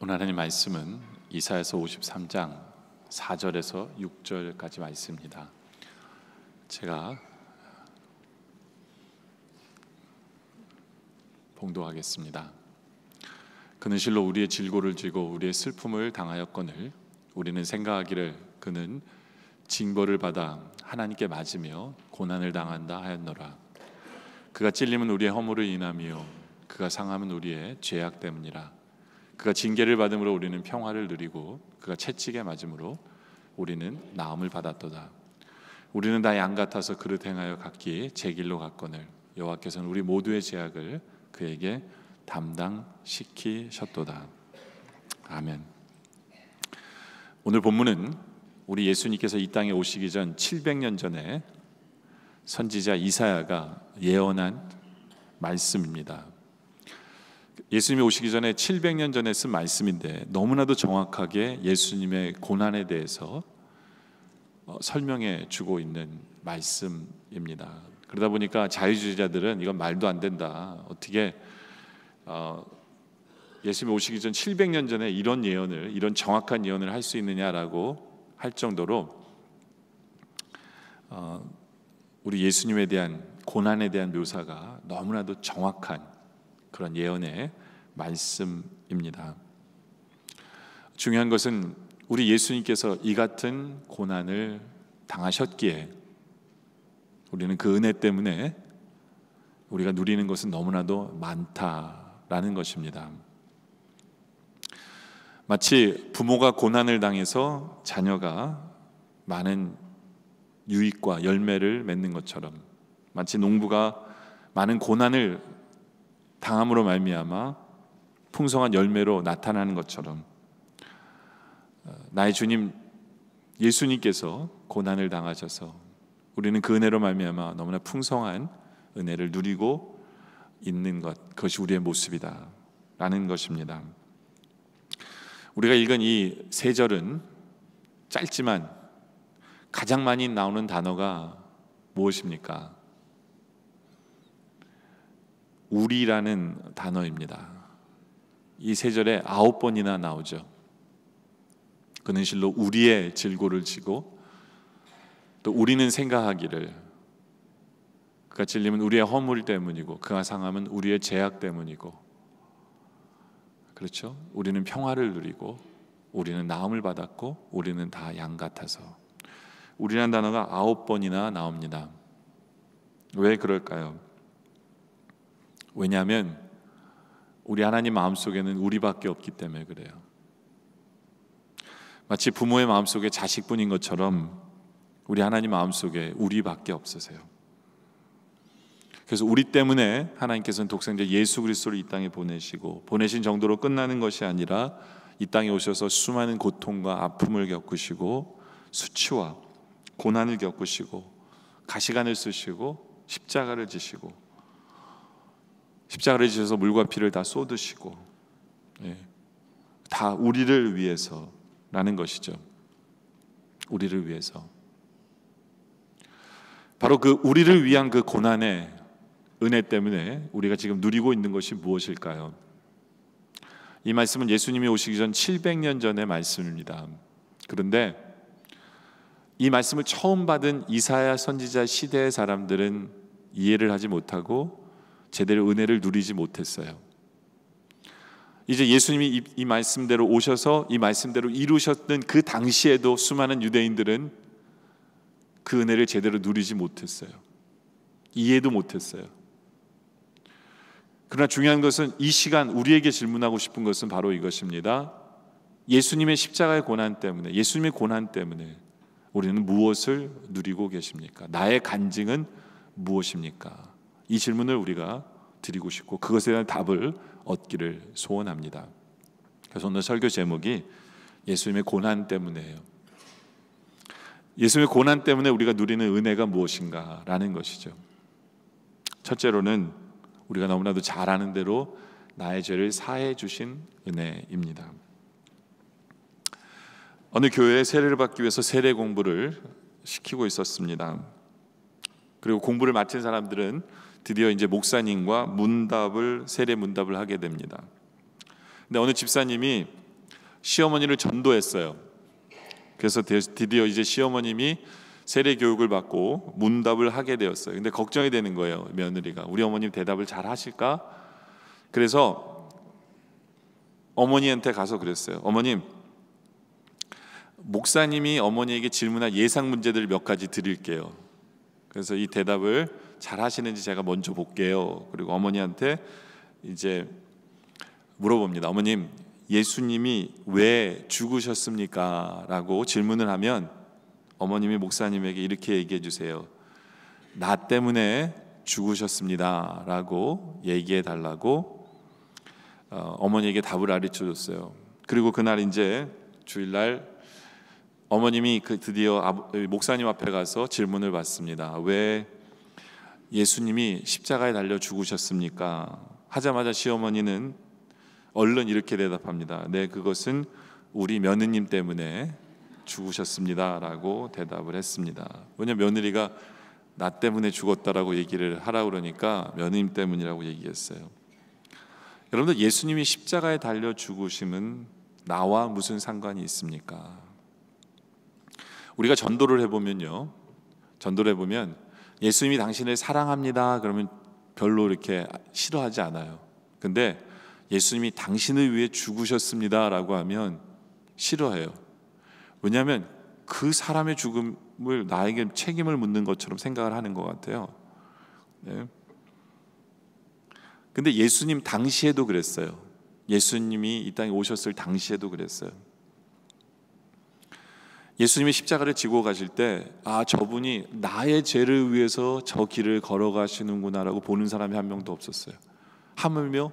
오늘 하나님 말씀은 이사야서 53장 4절에서 6절까지 말씀입니다. 제가 봉독하겠습니다. 그는 실로 우리의 질고를 지고 우리의 슬픔을 당하였거늘 우리는 생각하기를 그는 징벌을 받아 하나님께 맞으며 고난을 당한다 하였노라. 그가 찔림은 우리의 허물을 인하며 그가 상함은 우리의 죄악 때문이라. 그가 징계를 받음으로 우리는 평화를 누리고 그가 채찍에 맞음으로 우리는 나음을 받았도다. 우리는 다 양 같아서 그릇 행하여 각기 제 길로 갔거늘 여호와께서는 우리 모두의 죄악을 그에게 담당시키셨도다. 아멘. 오늘 본문은 우리 예수님께서 이 땅에 오시기 전 700년 전에 선지자 이사야가 예언한 말씀입니다. 예수님이 오시기 전에 700년 전에 쓴 말씀인데 너무나도 정확하게 예수님의 고난에 대해서 설명해 주고 있는 말씀입니다. 그러다 보니까 자유주의자들은 이건 말도 안 된다. 어떻게 예수님이 오시기 전 700년 전에 이런 예언을, 이런 정확한 예언을 할 수 있느냐라고 할 정도로 우리 예수님에 대한 고난에 대한 묘사가 너무나도 정확한 그런 예언의 말씀입니다. 중요한 것은 우리 예수님께서 이 같은 고난을 당하셨기에 우리는 그 은혜 때문에 우리가 누리는 것은 너무나도 많다라는 것입니다. 마치 부모가 고난을 당해서 자녀가 많은 유익과 열매를 맺는 것처럼, 마치 농부가 많은 고난을 당함으로 말미암아 풍성한 열매로 나타나는 것처럼 나의 주님 예수님께서 고난을 당하셔서 우리는 그 은혜로 말미암아 너무나 풍성한 은혜를 누리고 있는 것, 그것이 우리의 모습이다 라는 것입니다. 우리가 읽은 이 세 절은 짧지만 가장 많이 나오는 단어가 무엇입니까? 우리라는 단어입니다. 이 세 절에 9번이나 나오죠. 그는 실로 우리의 질고를 지고 또 우리는 생각하기를 그가 찔림은 우리의 허물 때문이고 그가 상함은 우리의 죄악 때문이고, 그렇죠? 우리는 평화를 누리고 우리는 나음을 받았고 우리는 다 양 같아서, 우리라는 단어가 9번이나 나옵니다. 왜 그럴까요? 왜냐하면 우리 하나님 마음속에는 우리밖에 없기 때문에 그래요. 마치 부모의 마음속에 자식뿐인 것처럼 우리 하나님 마음속에 우리밖에 없으세요. 그래서 우리 때문에 하나님께서는 독생자 예수 그리스도를 이 땅에 보내시고, 보내신 정도로 끝나는 것이 아니라 이 땅에 오셔서 수많은 고통과 아픔을 겪으시고 수치와 고난을 겪으시고 가시관을 쓰시고 십자가를 지시고, 십자가를 지셔서 물과 피를 다 쏟으시고, 다 우리를 위해서라는 것이죠. 우리를 위해서. 바로 그 우리를 위한 그 고난의 은혜 때문에 우리가 지금 누리고 있는 것이 무엇일까요? 이 말씀은 예수님이 오시기 전 700년 전의 말씀입니다. 그런데 이 말씀을 처음 받은 이사야 선지자 시대의 사람들은 이해를 하지 못하고 제대로 은혜를 누리지 못했어요. 이제 예수님이 이 말씀대로 오셔서 이 말씀대로 이루셨던 그 당시에도 수많은 유대인들은 그 은혜를 제대로 누리지 못했어요. 이해도 못했어요. 그러나 중요한 것은 이 시간 우리에게 질문하고 싶은 것은 바로 이것입니다. 예수님의 십자가의 고난 때문에, 예수님의 고난 때문에 우리는 무엇을 누리고 계십니까? 나의 간증은 무엇입니까? 이 질문을 우리가 드리고 싶고 그것에 대한 답을 얻기를 소원합니다. 그래서 오늘 설교 제목이 예수님의 고난 때문에예요. 예수님의 고난 때문에 우리가 누리는 은혜가 무엇인가라는 것이죠. 첫째로는 우리가 너무나도 잘 아는 대로 나의 죄를 사해 주신 은혜입니다. 어느 교회에 세례를 받기 위해서 세례 공부를 시키고 있었습니다. 그리고 공부를 마친 사람들은 드디어 이제 목사님과 세례 문답을 하게 됩니다. 근데 어느 집사님이 시어머니를 전도했어요. 그래서 드디어 이제 시어머님이 세례 교육을 받고 문답을 하게 되었어요. 근데 걱정이 되는 거예요. 며느리가 우리 어머님 대답을 잘 하실까? 그래서 어머니한테 가서 그랬어요. 어머님, 목사님이 어머니에게 질문할 예상 문제들 몇 가지 드릴게요. 그래서 이 대답을 잘 하시는지 제가 먼저 볼게요. 그리고 어머니한테 이제 물어봅니다. 어머님, 예수님이 왜 죽으셨습니까? 라고 질문을 하면 어머님이 목사님에게 이렇게 얘기해 주세요. 나 때문에 죽으셨습니다 라고 얘기해 달라고 어머니에게 답을 가르쳐 줬어요. 그리고 그날 이제 주일날 어머님이 드디어 목사님 앞에 가서 질문을 받습니다. 왜 예수님이 십자가에 달려 죽으셨습니까? 하자마자 시어머니는 얼른 이렇게 대답합니다. 네, 그것은 우리 며느님 때문에 죽으셨습니다 라고 대답을 했습니다. 왜냐하면 며느리가 나 때문에 죽었다라고 얘기를 하라고 그러니까 며느님 때문이라고 얘기했어요. 여러분들, 예수님이 십자가에 달려 죽으심은 나와 무슨 상관이 있습니까? 우리가 전도를 해보면 예수님이 당신을 사랑합니다 그러면 별로 이렇게 싫어하지 않아요. 근데 예수님이 당신을 위해 죽으셨습니다 라고 하면 싫어해요. 왜냐하면 그 사람의 죽음을 나에게 책임을 묻는 것처럼 생각을 하는 것 같아요. 네. 근데 예수님 당시에도 그랬어요. 예수님이 이 땅에 오셨을 당시에도 그랬어요. 예수님이 십자가를 지고 가실 때 저분이 나의 죄를 위해서 저 길을 걸어가시는구나라고 보는 사람이 한 명도 없었어요. 하물며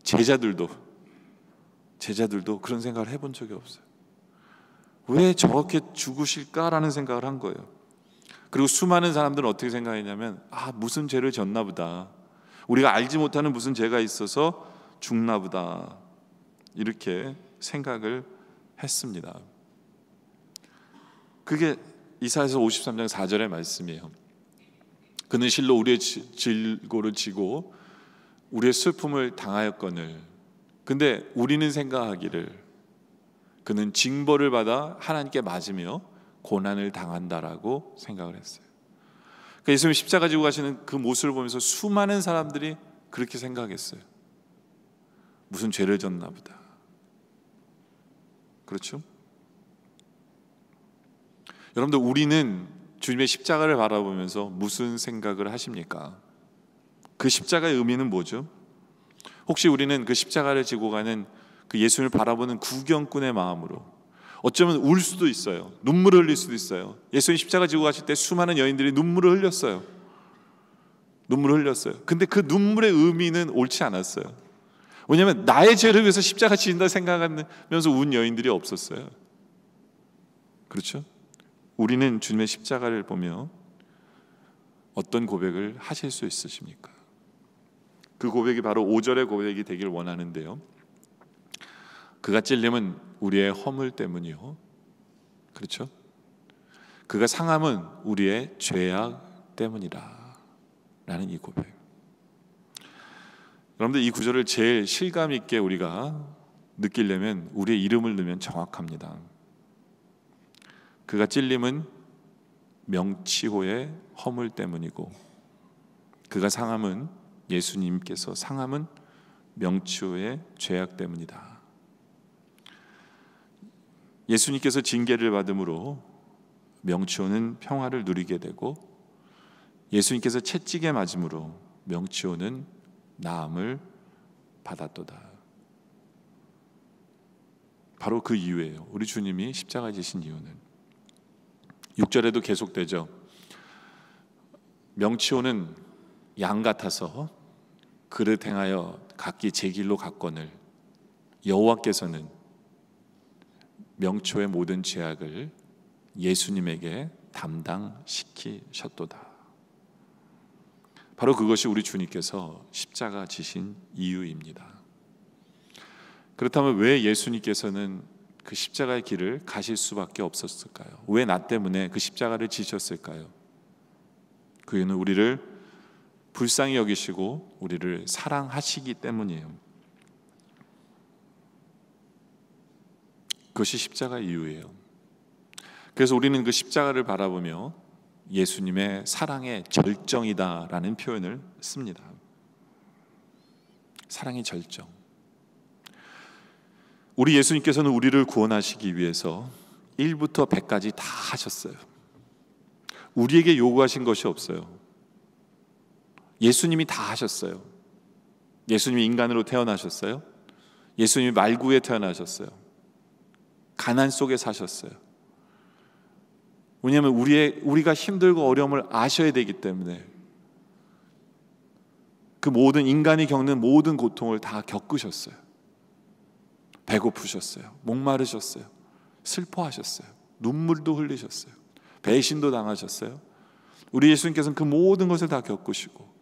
제자들도 그런 생각을 해본 적이 없어요. 왜 저렇게 죽으실까라는 생각을 한 거예요. 그리고 수많은 사람들은 어떻게 생각했냐면 무슨 죄를 졌나 보다, 우리가 알지 못하는 무슨 죄가 있어서 죽나 보다, 이렇게 생각을 했습니다. 그게 이사야서 53장 4절의 말씀이에요. 그는 실로 우리의 질고를 지고 우리의 슬픔을 당하였거늘. 근데 우리는 생각하기를 그는 징벌을 받아 하나님께 맞으며 고난을 당한다라고 생각을 했어요. 그러니까 예수님이 십자가 지고 가시는 그 모습을 보면서 수많은 사람들이 그렇게 생각했어요. 무슨 죄를 졌나 보다. 그렇죠? 여러분들, 우리는 주님의 십자가를 바라보면서 무슨 생각을 하십니까? 그 십자가의 의미는 뭐죠? 혹시 우리는 그 십자가를 지고 가는 그 예수님을 바라보는 구경꾼의 마음으로 어쩌면 울 수도 있어요. 눈물을 흘릴 수도 있어요. 예수님 십자가 지고 가실 때 수많은 여인들이 눈물을 흘렸어요. 근데 그 눈물의 의미는 옳지 않았어요. 왜냐하면 나의 죄를 위해서 십자가 지신다 생각하면서 운 여인들이 없었어요. 그렇죠? 우리는 주님의 십자가를 보며 어떤 고백을 하실 수 있으십니까? 그 고백이 바로 5절의 고백이 되길 원하는데요. 그가 찔림은 우리의 허물 때문이요. 그렇죠? 그가 상함은 우리의 죄악 때문이라 라는 이 고백. 여러분들, 이 구절을 제일 실감 있게 우리가 느끼려면 우리의 이름을 넣으면 정확합니다. 그가 찔림은 명치호의 허물 때문이고 그가 상함은, 예수님께서 상함은 명치호의 죄악 때문이다. 예수님께서 징계를 받음으로 명치호는 평화를 누리게 되고 예수님께서 채찍에 맞음으로 명치호는 나음을 받았도다. 바로 그 이유예요. 우리 주님이 십자가에 지신 이유는 6절에도 계속되죠. 명치호는 양 같아서 그릇 행하여 각기 제 길로 갔거늘 여호와께서는 명치호의 모든 죄악을 예수님에게 담당시키셨도다. 바로 그것이 우리 주님께서 십자가 지신 이유입니다. 그렇다면 왜 예수님께서는 그 십자가의 길을 가실 수밖에 없었을까요? 왜 나 때문에 그 십자가를 지셨을까요? 그 이유는 우리를 불쌍히 여기시고 우리를 사랑하시기 때문이에요. 그것이 십자가 이유예요. 그래서 우리는 그 십자가를 바라보며 예수님의 사랑의 절정이다라는 표현을 씁니다. 사랑의 절정. 우리 예수님께서는 우리를 구원하시기 위해서 1부터 100까지 다 하셨어요. 우리에게 요구하신 것이 없어요. 예수님이 다 하셨어요. 예수님이 인간으로 태어나셨어요. 예수님이 말구에 태어나셨어요. 가난 속에 사셨어요. 왜냐하면 우리가 힘들고 어려움을 아셔야 되기 때문에 그 모든 인간이 겪는 모든 고통을 다 겪으셨어요. 배고프셨어요. 목마르셨어요. 슬퍼하셨어요. 눈물도 흘리셨어요. 배신도 당하셨어요. 우리 예수님께서는 그 모든 것을 다 겪으시고,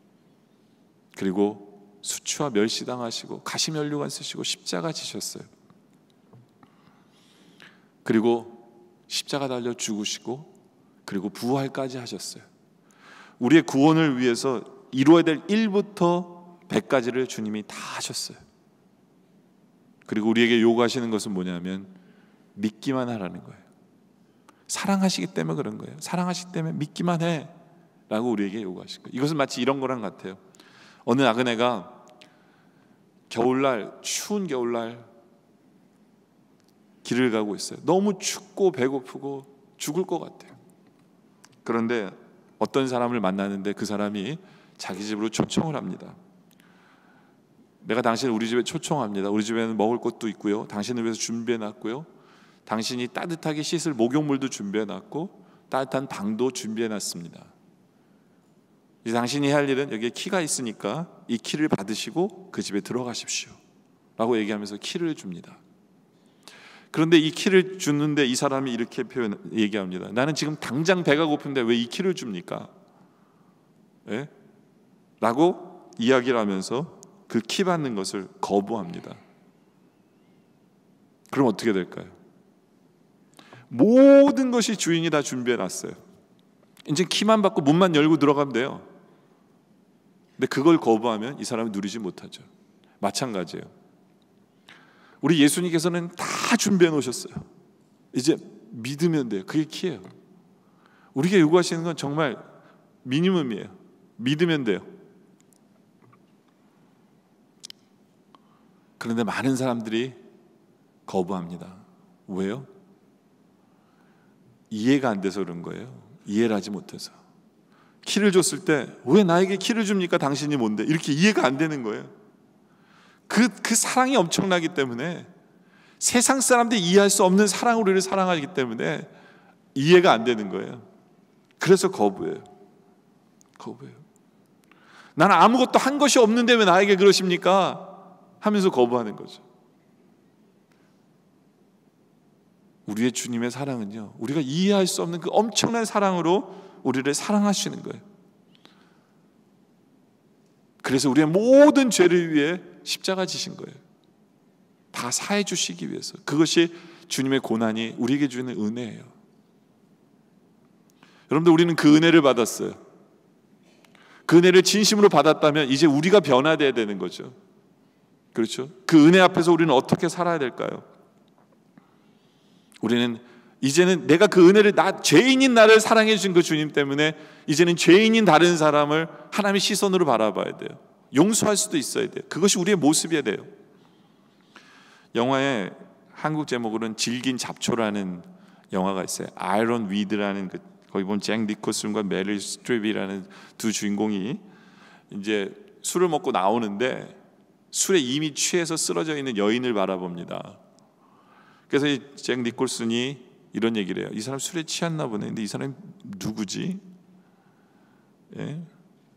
그리고 수치와 멸시당하시고 가시면류관 쓰시고 십자가 지셨어요. 그리고 십자가 달려 죽으시고, 그리고 부활까지 하셨어요. 우리의 구원을 위해서 이루어야 될 1부터 100까지를 주님이 다 하셨어요. 그리고 우리에게 요구하시는 것은 뭐냐면 믿기만 하라는 거예요. 사랑하시기 때문에 그런 거예요. 사랑하시기 때문에 믿기만 해 라고 우리에게 요구하신 거예요. 이것은 마치 이런 거랑 같아요. 어느 나그네가 겨울날, 추운 겨울날 길을 가고 있어요. 너무 춥고 배고프고 죽을 것 같아요. 그런데 어떤 사람을 만나는데 그 사람이 자기 집으로 초청을 합니다. 내가 당신을 우리 집에 초청합니다. 우리 집에는 먹을 것도 있고요, 당신을 위해서 준비해놨고요, 당신이 따뜻하게 씻을 목욕물도 준비해놨고 따뜻한 방도 준비해놨습니다. 이제 당신이 할 일은 여기에 키가 있으니까 이 키를 받으시고 그 집에 들어가십시오 라고 얘기하면서 키를 줍니다. 그런데 이 키를 주는데 이 사람이 이렇게 얘기합니다. 나는 지금 당장 배가 고픈데 왜 이 키를 줍니까? 예? 라고 이야기를 하면서 그 키 받는 것을 거부합니다. 그럼 어떻게 될까요? 모든 것이 주인이 다 준비해놨어요. 이제 키만 받고 문만 열고 들어가면 돼요. 근데 그걸 거부하면 이 사람은 누리지 못하죠. 마찬가지예요. 우리 예수님께서는 다 준비해 놓으셨어요. 이제 믿으면 돼요. 그게 키예요. 우리에게 요구하시는 건 정말 미니멈이에요. 믿으면 돼요. 그런데 많은 사람들이 거부합니다. 왜요? 이해가 안 돼서 그런 거예요. 이해를 하지 못해서. 키를 줬을 때 왜 나에게 키를 줍니까? 당신이 뭔데? 이렇게 이해가 안 되는 거예요. 그 사랑이 엄청나기 때문에, 세상 사람들이 이해할 수 없는 사랑으로 우리를 사랑하기 때문에 이해가 안 되는 거예요. 그래서 거부해요. 나는 아무것도 한 것이 없는데 왜 나에게 그러십니까? 하면서 거부하는 거죠. 우리의 주님의 사랑은요, 우리가 이해할 수 없는 그 엄청난 사랑으로 우리를 사랑하시는 거예요. 그래서 우리의 모든 죄를 위해 십자가 지신 거예요. 다 사해 주시기 위해서. 그것이 주님의 고난이 우리에게 주는 은혜예요. 여러분들, 우리는 그 은혜를 받았어요. 그 은혜를 진심으로 받았다면 이제 우리가 변화되어야 되는 거죠. 그렇죠? 그 은혜 앞에서 우리는 어떻게 살아야 될까요? 우리는 이제는 내가 그 은혜를, 죄인인 나를 사랑해 주신 그 주님 때문에 이제는 죄인인 다른 사람을 하나님의 시선으로 바라봐야 돼요. 용서할 수도 있어야 돼요. 그것이 우리의 모습이어야 돼요. 영화의 한국 제목으로는 질긴 잡초라는 영화가 있어요. 아이런 위드라는 거기 보면 잭 니콜슨과 메릴 스트립이라는 두 주인공이 이제 술을 먹고 나오는데 술에 이미 취해서 쓰러져 있는 여인을 바라봅니다. 그래서 잭 니콜슨이 이런 얘기를 해요. 이 사람 술에 취했나 보네. 근데 이 사람이 누구지? 예?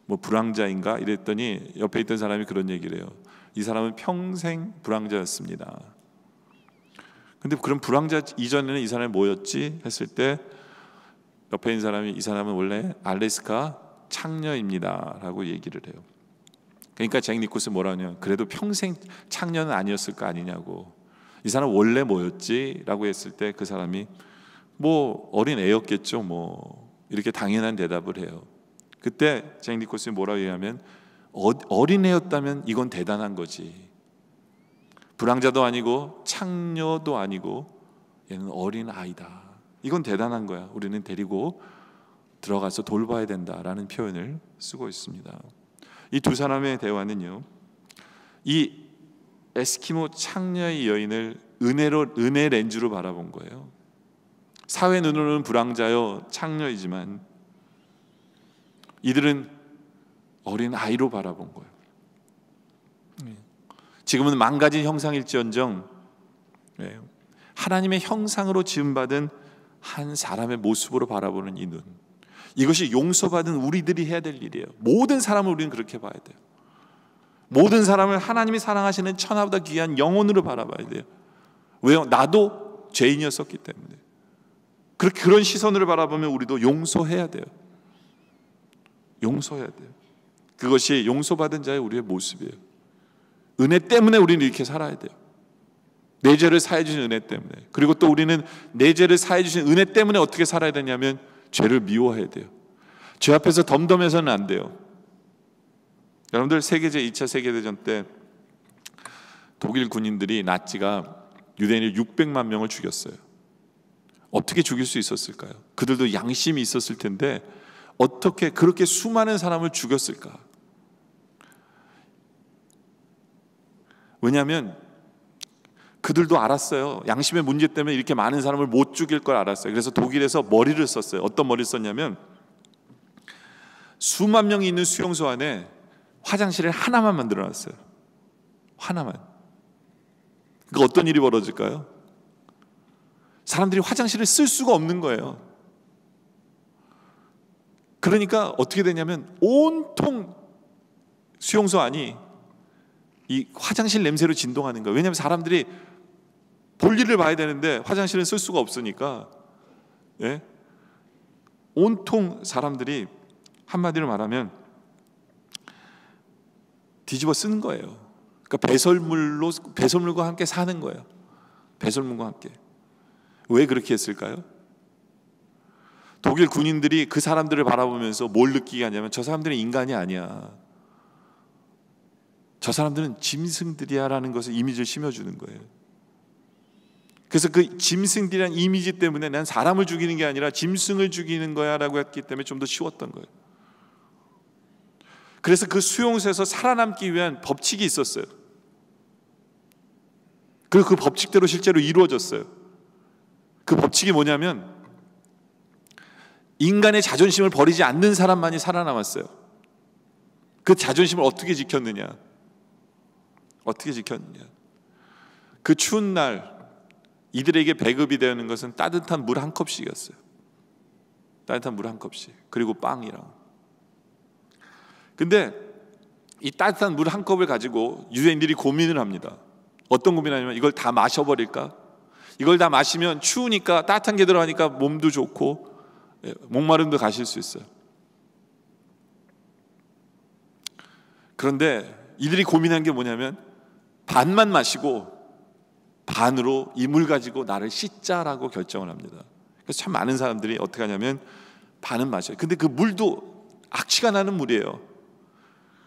뭐 불황자인가? 이랬더니 옆에 있던 사람이 그런 얘기를 해요. 이 사람은 평생 불황자였습니다. 근데 그럼 불황자 이전에는 이 사람이 뭐였지? 했을 때 옆에 있는 사람이, 이 사람은 원래 알래스카 창녀입니다 라고 얘기를 해요. 그러니까 잭 니콜슨 뭐라 하냐, 그래도 평생 창녀는 아니었을 거 아니냐고. 이 사람 원래 뭐였지? 라고 했을 때 그 사람이 뭐 어린 애였겠죠, 뭐 이렇게 당연한 대답을 해요. 그때 잭 니콜슨이 뭐라고 얘기하면, 어린 애였다면 이건 대단한 거지. 불황자도 아니고 창녀도 아니고 얘는 어린 아이다. 이건 대단한 거야. 우리는 데리고 들어가서 돌봐야 된다라는 표현을 쓰고 있습니다. 이 두 사람의 대화는요, 이 에스키모 창녀의 여인을 은혜 렌즈로 바라본 거예요. 사회 눈으로는 불황자요 창녀이지만 이들은 어린 아이로 바라본 거예요. 지금은 망가진 형상일지언정 하나님의 형상으로 지음받은 한 사람의 모습으로 바라보는 이 눈, 이것이 용서받은 우리들이 해야 될 일이에요. 모든 사람을 우리는 그렇게 봐야 돼요. 모든 사람을 하나님이 사랑하시는 천하보다 귀한 영혼으로 바라봐야 돼요. 왜요? 나도 죄인이었었기 때문에. 그런 시선으로 바라보면 우리도 용서해야 돼요. 용서해야 돼요. 그것이 용서받은 자의 우리의 모습이에요. 은혜 때문에 우리는 이렇게 살아야 돼요. 내 죄를 사해 주신 은혜 때문에. 그리고 또 우리는 내 죄를 사해 주신 은혜 때문에 어떻게 살아야 되냐면 죄를 미워해야 돼요. 죄 앞에서 덤덤해서는 안 돼요. 여러분들 2차 세계대전 때 독일 군인들이 나치가 유대인을 600만 명을 죽였어요. 어떻게 죽일 수 있었을까요? 그들도 양심이 있었을 텐데 어떻게 그렇게 수많은 사람을 죽였을까? 왜냐하면 그들도 알았어요. 양심의 문제 때문에 이렇게 많은 사람을 못 죽일 걸 알았어요. 그래서 독일에서 머리를 썼어요. 어떤 머리를 썼냐면 수만 명이 있는 수용소 안에 화장실을 하나만 만들어놨어요. 하나만. 그러니까 어떤 일이 벌어질까요? 사람들이 화장실을 쓸 수가 없는 거예요. 그러니까 어떻게 되냐면 온통 수용소 안이 이 화장실 냄새로 진동하는 거예요. 왜냐하면 사람들이 볼 일을 봐야 되는데 화장실을 쓸 수가 없으니까 온통 사람들이 한마디로 말하면 뒤집어 쓰는 거예요. 그러니까 배설물과 함께 사는 거예요. 배설물과 함께. 왜 그렇게 했을까요? 독일 군인들이 그 사람들을 바라보면서 뭘 느끼게 하냐면 저 사람들은 인간이 아니야. 저 사람들은 짐승들이야 라는 것을 이미지를 심어주는 거예요. 그래서 그 짐승들이라는 이미지 때문에 난 사람을 죽이는 게 아니라 짐승을 죽이는 거야 라고 했기 때문에 좀 더 쉬웠던 거예요. 그래서 그 수용소에서 살아남기 위한 법칙이 있었어요. 그리고 그 법칙대로 실제로 이루어졌어요. 그 법칙이 뭐냐면 인간의 자존심을 버리지 않는 사람만이 살아남았어요. 그 자존심을 어떻게 지켰느냐? 그 추운 날 이들에게 배급이 되는 것은 따뜻한 물 한 컵씩이었어요. 따뜻한 물 한 컵씩. 그리고 빵이랑. 근데 이 따뜻한 물 한 컵을 가지고 유대인들이 고민을 합니다. 어떤 고민하냐면 이걸 다 마셔버릴까? 이걸 다 마시면 추우니까 따뜻한 게 들어가니까 몸도 좋고 목마름도 가실 수 있어요. 그런데 이들이 고민한 게 뭐냐면 반만 마시고 반으로 이 물 가지고 나를 씻자라고 결정을 합니다. 그래서 참 많은 사람들이 어떻게 하냐면 반은 마셔요. 근데 그 물도 악취가 나는 물이에요.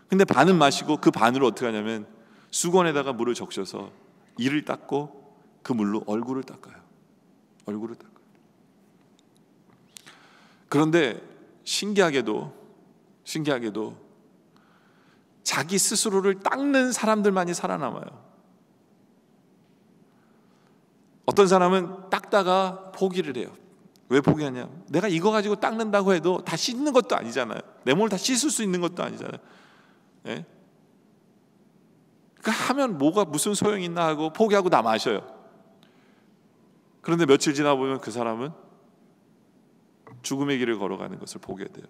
근데 반은 마시고 그 반으로 어떻게 하냐면 수건에다가 물을 적셔서 이를 닦고 그 물로 얼굴을 닦아요. 그런데 신기하게도 자기 스스로를 닦는 사람들만이 살아남아요. 어떤 사람은 닦다가 포기를 해요. 왜 포기하냐? 내가 이거 가지고 닦는다고 해도 다 씻는 것도 아니잖아요. 내 몸을 다 씻을 수 있는 것도 아니잖아요. 그러니까 하면 뭐가 무슨 소용이 있나 하고 포기하고 다 마셔요. 그런데 며칠 지나 보면 그 사람은 죽음의 길을 걸어가는 것을 보게 돼요.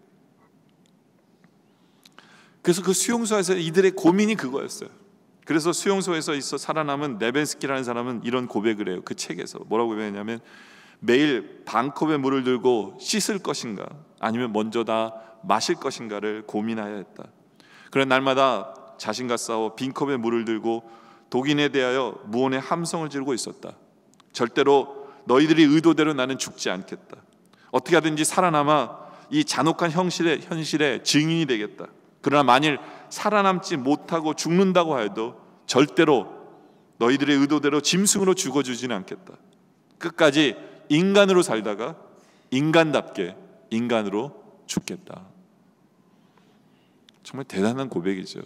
그래서 그 수용소에서 이들의 고민이 그거였어요. 그래서 수용소에서 있어 살아남은 네벤스키라는 사람은 이런 고백을 해요. 그 책에서 뭐라고 고백했냐면 매일 반 컵의 물을 들고 씻을 것인가 아니면 먼저 다 마실 것인가를 고민하여 했다. 그런 날마다 자신과 싸워 빈 컵에 물을 들고 독인에 대하여 무언의 함성을 지르고 있었다. 절대로 너희들이 의도대로 나는 죽지 않겠다. 어떻게 하든지 살아남아 이 잔혹한 현실의 증인이 되겠다. 그러나 만일 살아남지 못하고 죽는다고 해도 절대로 너희들의 의도대로 짐승으로 죽어주지는 않겠다. 끝까지 인간으로 살다가 인간답게 인간으로 죽겠다. 정말 대단한 고백이죠.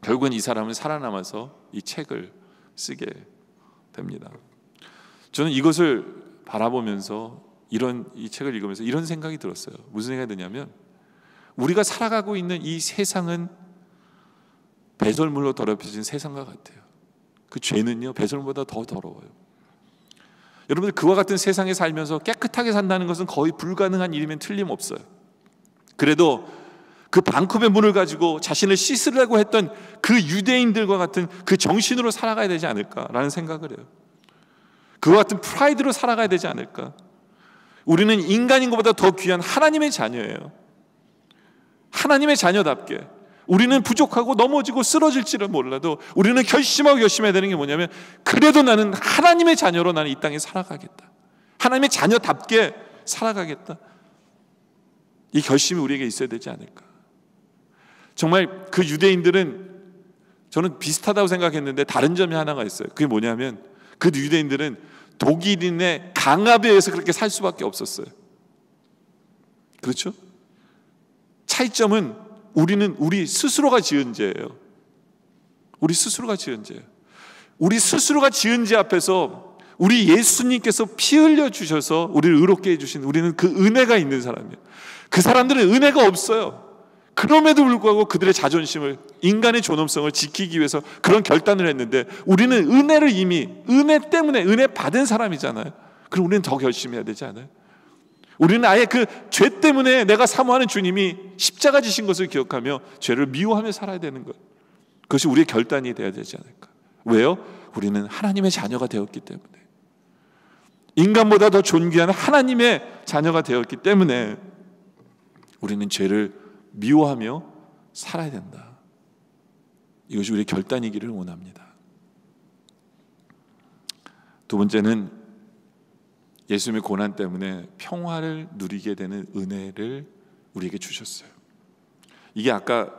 결국은 이 사람은 살아남아서 이 책을 쓰게 됩니다. 저는 이것을 바라보면서 이 책을 읽으면서 이런 생각이 들었어요. 무슨 생각이 드냐면, 우리가 살아가고 있는 이 세상은 배설물로 더럽혀진 세상과 같아요. 그 죄는요, 배설물보다 더 더러워요. 여러분들, 그와 같은 세상에 살면서 깨끗하게 산다는 것은 거의 불가능한 일이면 틀림없어요. 그래도 그 반컵의 물을 가지고 자신을 씻으려고 했던 그 유대인들과 같은 그 정신으로 살아가야 되지 않을까라는 생각을 해요. 그와 같은 프라이드로 살아가야 되지 않을까. 우리는 인간인 것보다 더 귀한 하나님의 자녀예요. 하나님의 자녀답게 우리는 부족하고 넘어지고 쓰러질지는 몰라도 우리는 결심하고 결심해야 되는 게 뭐냐면, 그래도 나는 하나님의 자녀로 나는 이 땅에 살아가겠다. 하나님의 자녀답게 살아가겠다. 이 결심이 우리에게 있어야 되지 않을까. 정말 그 유대인들은, 저는 비슷하다고 생각했는데 다른 점이 하나가 있어요. 그게 뭐냐면, 그 유대인들은 독일인의 강압에 의해서 그렇게 살 수밖에 없었어요. 그렇죠? 차이점은 우리는 우리 스스로가 지은 죄예요. 우리 스스로가 지은 죄예요. 우리 스스로가 지은 죄 앞에서 우리 예수님께서 피 흘려 주셔서 우리를 의롭게 해주신, 우리는 그 은혜가 있는 사람이에요. 그 사람들은 은혜가 없어요. 그럼에도 불구하고 그들의 자존심을, 인간의 존엄성을 지키기 위해서 그런 결단을 했는데, 우리는 은혜를 이미, 은혜 때문에 은혜 받은 사람이잖아요. 그럼 우리는 더 결심해야 되지 않아요? 우리는 아예 그 죄 때문에 내가 사모하는 주님이 십자가 지신 것을 기억하며 죄를 미워하며 살아야 되는 것, 그것이 우리의 결단이 되어야 되지 않을까. 왜요? 우리는 하나님의 자녀가 되었기 때문에, 인간보다 더 존귀한 하나님의 자녀가 되었기 때문에 우리는 죄를 미워하며 살아야 된다. 이것이 우리의 결단이기를 원합니다. 두 번째는 예수님의 고난 때문에 평화를 누리게 되는 은혜를 우리에게 주셨어요. 이게 아까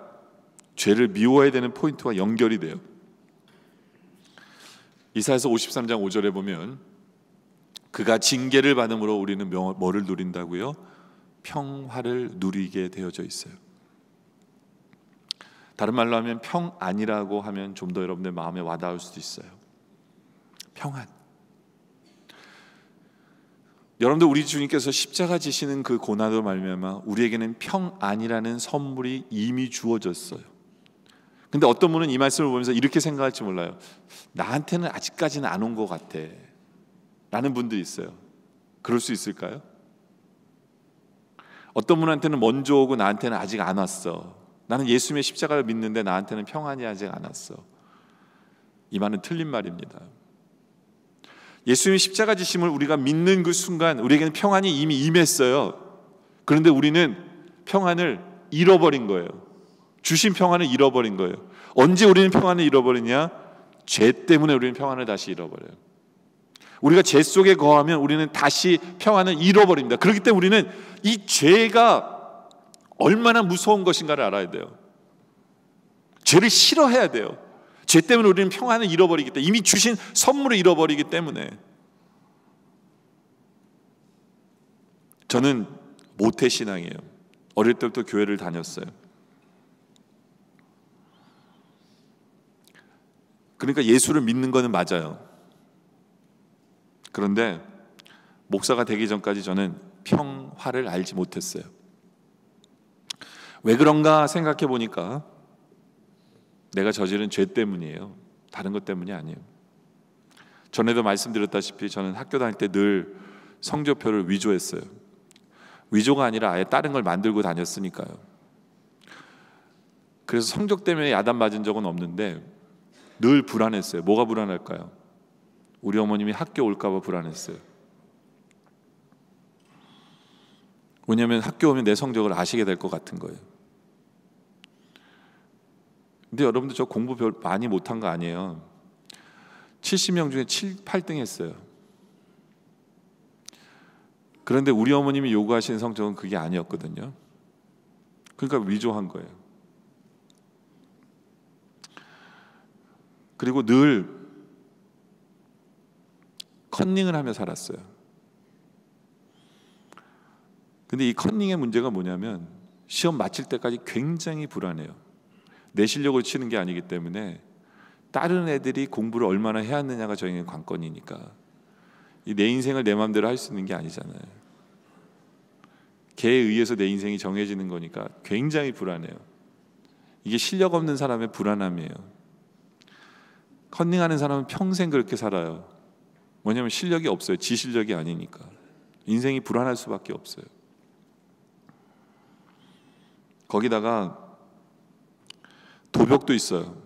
죄를 미워해야 되는 포인트와 연결이 돼요. 이사야서 53장 5절에 보면, 그가 징계를 받음으로 우리는 뭐를 누린다고요? 평화를 누리게 되어져 있어요. 다른 말로 하면 평안이라고 하면 좀 더 여러분들 마음에 와닿을 수도 있어요. 평안. 여러분들, 우리 주님께서 십자가 지시는 그 고난으로 말미암아 우리에게는 평안이라는 선물이 이미 주어졌어요. 근데 어떤 분은 이 말씀을 보면서 이렇게 생각할지 몰라요. 나한테는 아직까지는 안 온 것 같아 라는 분들이 있어요. 그럴 수 있을까요? 어떤 분한테는 먼저 오고 나한테는 아직 안 왔어. 나는 예수님의 십자가를 믿는데 나한테는 평안이 아직 안 왔어. 이 말은 틀린 말입니다. 예수님의 십자가 지심을 우리가 믿는 그 순간 우리에게는 평안이 이미 임했어요. 그런데 우리는 평안을 잃어버린 거예요. 주신 평안을 잃어버린 거예요. 언제 우리는 평안을 잃어버리냐? 죄 때문에 우리는 평안을 다시 잃어버려요. 우리가 죄 속에 거하면 우리는 다시 평안을 잃어버립니다. 그렇기 때문에 우리는 이 죄가 얼마나 무서운 것인가를 알아야 돼요. 죄를 싫어해야 돼요. 죄 때문에 우리는 평안을 잃어버리기 때문에, 이미 주신 선물을 잃어버리기 때문에. 저는 모태신앙이에요. 어릴 때부터 교회를 다녔어요. 그러니까 예수를 믿는 거는 맞아요. 그런데 목사가 되기 전까지 저는 평화를 알지 못했어요. 왜 그런가 생각해 보니까 내가 저지른 죄 때문이에요. 다른 것 때문이 아니에요. 전에도 말씀드렸다시피 저는 학교 다닐 때 늘 성적표를 위조했어요. 위조가 아니라 아예 다른 걸 만들고 다녔으니까요. 그래서 성적 때문에 야단 맞은 적은 없는데 늘 불안했어요. 뭐가 불안할까요? 우리 어머님이 학교 올까 봐 불안했어요. 왜냐하면 학교 오면 내 성적을 아시게 될 것 같은 거예요. 근데 여러분들, 저 공부 별 많이 못한 거 아니에요. 70명 중에 8등 했어요. 그런데 우리 어머님이 요구하시는 성적은 그게 아니었거든요. 그러니까 위조한 거예요. 그리고 늘 컨닝을 하며 살았어요. 근데 이 컨닝의 문제가 뭐냐면 시험 마칠 때까지 굉장히 불안해요. 내 실력으로 치는 게 아니기 때문에 다른 애들이 공부를 얼마나 해왔느냐가 저에게는 관건이니까, 이 내 인생을 내 마음대로 할 수 있는 게 아니잖아요. 걔에 의해서 내 인생이 정해지는 거니까 굉장히 불안해요. 이게 실력 없는 사람의 불안함이에요. 컨닝하는 사람은 평생 그렇게 살아요. 뭐냐면 실력이 없어요. 지 실력이 아니니까. 인생이 불안할 수밖에 없어요. 거기다가 도벽도 있어요.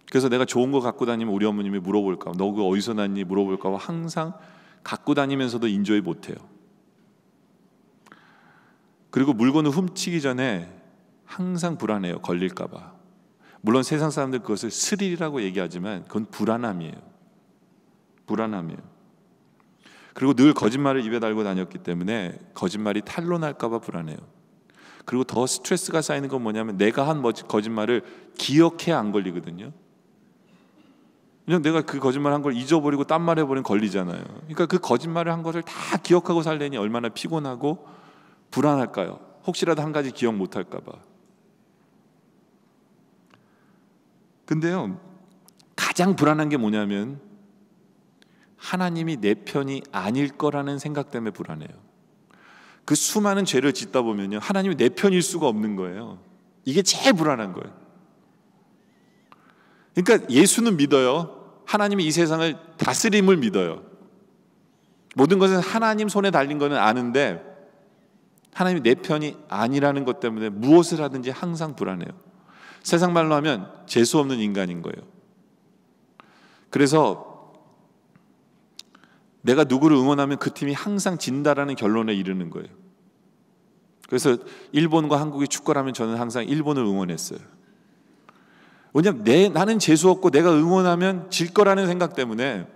그래서 내가 좋은 거 갖고 다니면 우리 어머님이 물어볼까 봐, 너 그거 어디서 났니 물어볼까 봐 항상 갖고 다니면서도 인조이 못해요. 그리고 물건을 훔치기 전에 항상 불안해요. 걸릴까 봐. 물론 세상 사람들 그것을 스릴이라고 얘기하지만 그건 불안함이에요. 불안함이에요. 그리고 늘 거짓말을 입에 달고 다녔기 때문에 거짓말이 탄로날까 봐 불안해요. 그리고 더 스트레스가 쌓이는 건 뭐냐면 내가 한 거짓말을 기억해야 안 걸리거든요. 그냥 내가 그 거짓말 한 걸 잊어버리고 딴 말 해버리면 걸리잖아요. 그러니까 그 거짓말을 한 것을 다 기억하고 살려니 얼마나 피곤하고 불안할까요? 혹시라도 한 가지 기억 못할까 봐. 근데요, 가장 불안한 게 뭐냐면 하나님이 내 편이 아닐 거라는 생각 때문에 불안해요. 그 수많은 죄를 짓다 보면요, 하나님이 내 편일 수가 없는 거예요. 이게 제일 불안한 거예요. 그러니까 예수는 믿어요. 하나님이 이 세상을 다스림을 믿어요. 모든 것은 하나님 손에 달린 거는 아는데 하나님이 내 편이 아니라는 것 때문에 무엇을 하든지 항상 불안해요. 세상 말로 하면 재수 없는 인간인 거예요. 그래서 내가 누구를 응원하면 그 팀이 항상 진다라는 결론에 이르는 거예요. 그래서 일본과 한국이 축구를 하면 저는 항상 일본을 응원했어요. 왜냐하면 나는 재수 없고 내가 응원하면 질 거라는 생각 때문에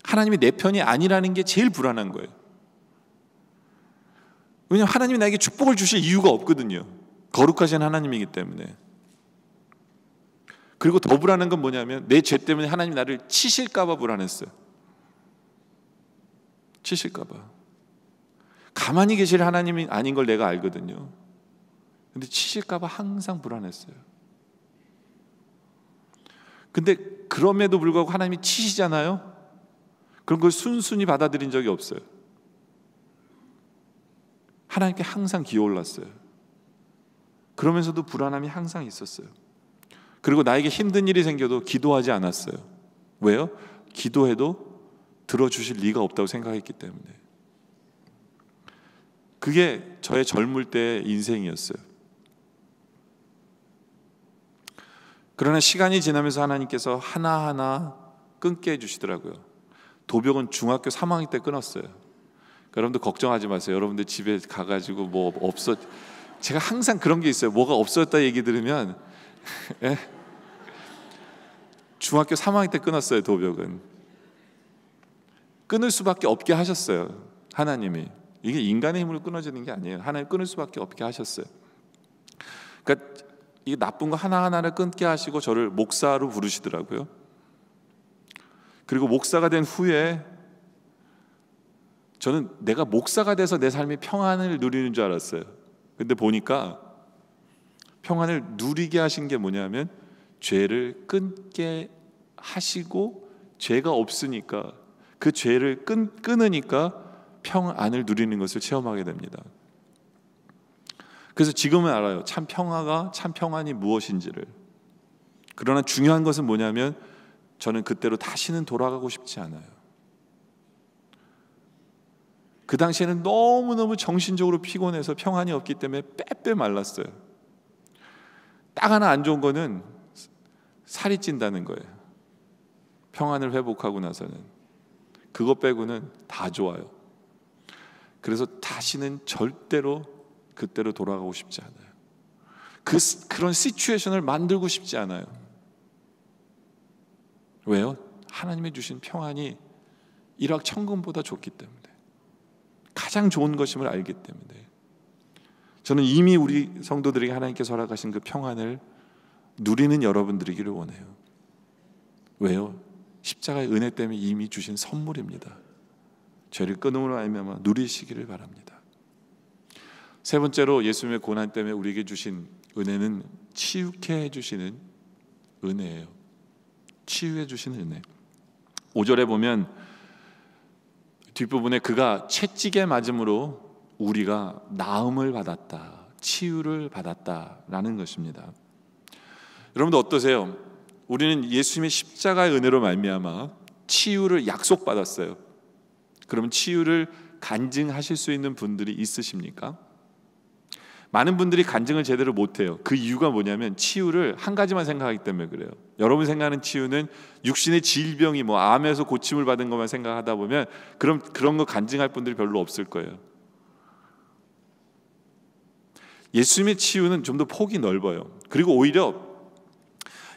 하나님이 내 편이 아니라는 게 제일 불안한 거예요. 왜냐하면 하나님이 나에게 축복을 주실 이유가 없거든요. 거룩하신 하나님이기 때문에. 그리고 더 불안한 건 뭐냐면 내 죄 때문에 하나님이 나를 치실까 봐 불안했어요. 치실까 봐. 가만히 계실 하나님이 아닌 걸 내가 알거든요. 근데 치실까 봐 항상 불안했어요. 근데 그럼에도 불구하고 하나님이 치시잖아요. 그런 걸 순순히 받아들인 적이 없어요. 하나님께 항상 기어올랐어요. 그러면서도 불안함이 항상 있었어요. 그리고 나에게 힘든 일이 생겨도 기도하지 않았어요. 왜요? 기도해도 들어주실 리가 없다고 생각했기 때문에. 그게 저의 젊을 때의 인생이었어요. 그러나 시간이 지나면서 하나님께서 하나하나 끊게 해주시더라고요. 도벽은 중학교 3학년 때 끊었어요. 여러분들 걱정하지 마세요. 여러분들 집에 가가지고 뭐 제가 항상 그런 게 있어요. 뭐가 없어졌다 얘기 들으면 중학교 3학년 때 끊었어요. 도벽은 끊을 수밖에 없게 하셨어요. 하나님이. 이게 인간의 힘으로 끊어지는 게 아니에요. 하나님 끊을 수밖에 없게 하셨어요. 그러니까 이 나쁜 거 하나하나를 끊게 하시고 저를 목사로 부르시더라고요. 그리고 목사가 된 후에 저는 내가 목사가 돼서 내 삶이 평안을 누리는 줄 알았어요. 근데 보니까 평안을 누리게 하신 게 뭐냐면 죄를 끊게 하시고 죄가 없으니까 그 죄를 끊으니까 평안을 누리는 것을 체험하게 됩니다. 그래서 지금은 알아요. 참 평안이 무엇인지를. 그러나 중요한 것은 뭐냐면 저는 그때로 다시는 돌아가고 싶지 않아요. 그 당시에는 너무너무 정신적으로 피곤해서 평안이 없기 때문에 빼빼 말랐어요. 딱 하나 안 좋은 거는 살이 찐다는 거예요. 평안을 회복하고 나서는. 그거 빼고는 다 좋아요. 그래서 다시는 절대로 그때로 돌아가고 싶지 않아요. 그런 시츄에이션을 만들고 싶지 않아요. 왜요? 하나님이 주신 평안이 일확천금보다 좋기 때문에, 가장 좋은 것임을 알기 때문에 저는 이미 우리 성도들에게 하나님께서 허락하신 그 평안을 누리는 여러분들이기를 원해요. 왜요? 십자가의 은혜 때문에 이미 주신 선물입니다. 죄를 끊음으로 말미암아 누리시기를 바랍니다. 세 번째로 예수님의 고난 때문에 우리에게 주신 은혜는 치유케 해주시는 은혜예요. 치유해 주시는 은혜. 5절에 보면 뒷부분에 그가 채찍에 맞음으로 우리가 나음을 받았다, 치유를 받았다라는 것입니다. 여러분도 어떠세요? 우리는 예수님의 십자가의 은혜로 말미암아 치유를 약속받았어요. 그러면 치유를 간증하실 수 있는 분들이 있으십니까? 많은 분들이 간증을 제대로 못해요. 그 이유가 뭐냐면 치유를 한 가지만 생각하기 때문에 그래요. 여러분 생각하는 치유는 육신의 질병이 뭐 암에서 고침을 받은 것만 생각하다 보면 그런 거 간증할 분들이 별로 없을 거예요. 예수님의 치유는 좀 더 폭이 넓어요. 그리고 오히려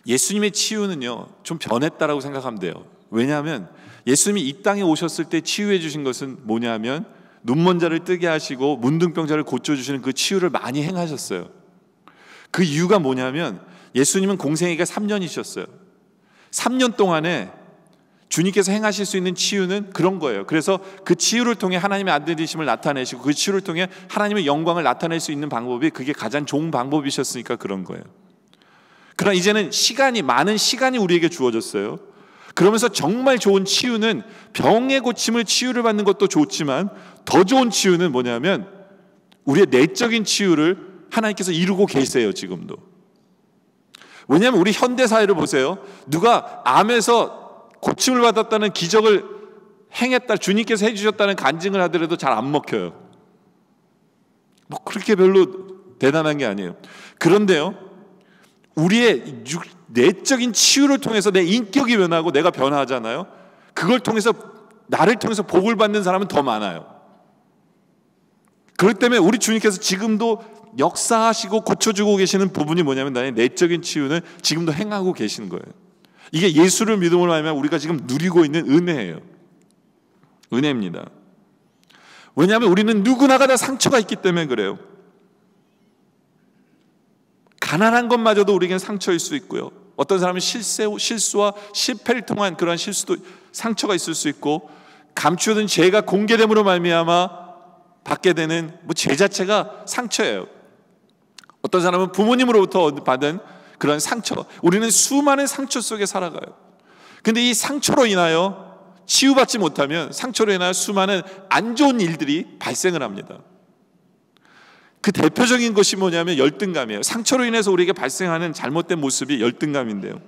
예수님의 치유는요 좀 변했다라고 생각하면 돼요. 왜냐하면 예수님이 이 땅에 오셨을 때 치유해 주신 것은 뭐냐면 눈먼 자를 뜨게 하시고 문둥병자를 고쳐주시는 그 치유를 많이 행하셨어요. 그 이유가 뭐냐면 예수님은 공생애가 3년이셨어요. 3년 동안에 주님께서 행하실 수 있는 치유는 그런 거예요. 그래서 그 치유를 통해 하나님의 아들이심을 나타내시고 그 치유를 통해 하나님의 영광을 나타낼 수 있는 방법이 그게 가장 좋은 방법이셨으니까 그런 거예요. 그러나 이제는 많은 시간이 우리에게 주어졌어요. 그러면서 정말 좋은 치유는 병의 고침을 치유를 받는 것도 좋지만 더 좋은 치유는 뭐냐면 우리의 내적인 치유를 하나님께서 이루고 계세요. 지금도. 왜냐하면 우리 현대사회를 보세요. 누가 암에서 고침을 받았다는 기적을 행했다, 주님께서 해주셨다는 간증을 하더라도 잘 안 먹혀요. 뭐 그렇게 별로 대단한 게 아니에요. 그런데요, 우리의 내적인 치유를 통해서 내 인격이 변하고 내가 변화하잖아요. 그걸 통해서 나를 통해서 복을 받는 사람은 더 많아요. 그렇기 때문에 우리 주님께서 지금도 역사하시고 고쳐주고 계시는 부분이 뭐냐면 나의 내적인 치유는 지금도 행하고 계시는 거예요. 이게 예수를 믿음으로 하면 우리가 지금 누리고 있는 은혜예요. 은혜입니다. 왜냐하면 우리는 누구나가 다 상처가 있기 때문에 그래요. 가난한 것마저도 우리에게는 상처일 수 있고요. 어떤 사람은 실수와 실패를 통한 그런 실수도 상처가 있을 수 있고, 감추어둔 죄가 공개됨으로 말미암아 받게 되는 죄 자체가 상처예요. 어떤 사람은 부모님으로부터 받은 그런 상처, 우리는 수많은 상처 속에 살아가요. 근데 이 상처로 인하여 치유받지 못하면 상처로 인하여 수많은 안 좋은 일들이 발생을 합니다. 그 대표적인 것이 뭐냐면 열등감이에요. 상처로 인해서 우리에게 발생하는 잘못된 모습이 열등감인데요,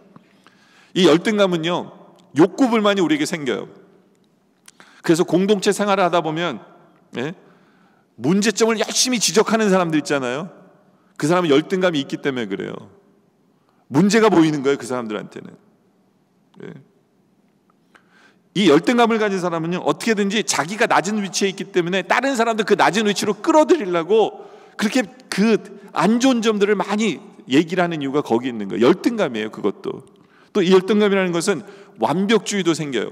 이 열등감은요 욕구불만이 우리에게 생겨요. 그래서 공동체 생활을 하다 보면 문제점을 열심히 지적하는 사람들 있잖아요. 그 사람은 열등감이 있기 때문에 그래요. 문제가 보이는 거예요, 그 사람들한테는. 이 열등감을 가진 사람은요 어떻게든지 자기가 낮은 위치에 있기 때문에 다른 사람들 그 낮은 위치로 끌어들이려고 그렇게 그 안 좋은 점들을 많이 얘기를 하는 이유가 거기 있는 거예요. 열등감이에요. 그것도. 또 이 열등감이라는 것은 완벽주의도 생겨요.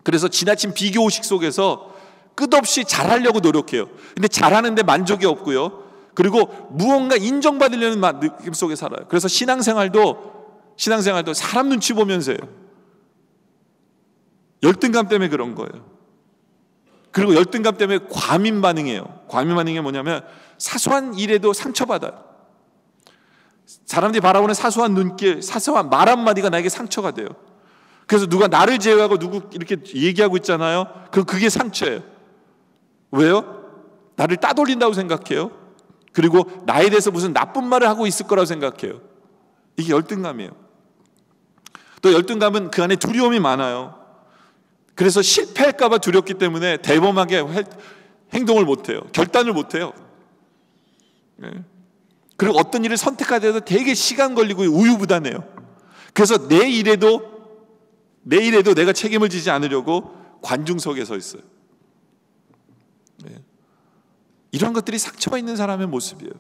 그래서 지나친 비교의식 속에서 끝없이 잘하려고 노력해요. 근데 잘하는데 만족이 없고요, 그리고 무언가 인정받으려는 느낌 속에 살아요. 그래서 신앙생활도 사람 눈치 보면서 해요. 열등감 때문에 그런 거예요. 그리고 열등감 때문에 과민 반응해요. 과민 반응이 뭐냐면 사소한 일에도 상처받아요. 사람들이 바라보는 사소한 눈길, 사소한 말 한마디가 나에게 상처가 돼요. 그래서 누가 나를 제외하고 누구 이렇게 얘기하고 있잖아요. 그게 상처예요. 왜요? 나를 따돌린다고 생각해요. 그리고 나에 대해서 무슨 나쁜 말을 하고 있을 거라고 생각해요. 이게 열등감이에요. 또 열등감은 그 안에 두려움이 많아요. 그래서 실패할까 봐 두렵기 때문에 대범하게 행동을 못해요. 결단을 못해요. 그리고 어떤 일을 선택하더라도 되게 시간 걸리고 우유부단해요. 그래서 내 일에도 내가 책임을 지지 않으려고 관중석에 서 있어요. 이런 것들이 상처가 있는 사람의 모습이에요.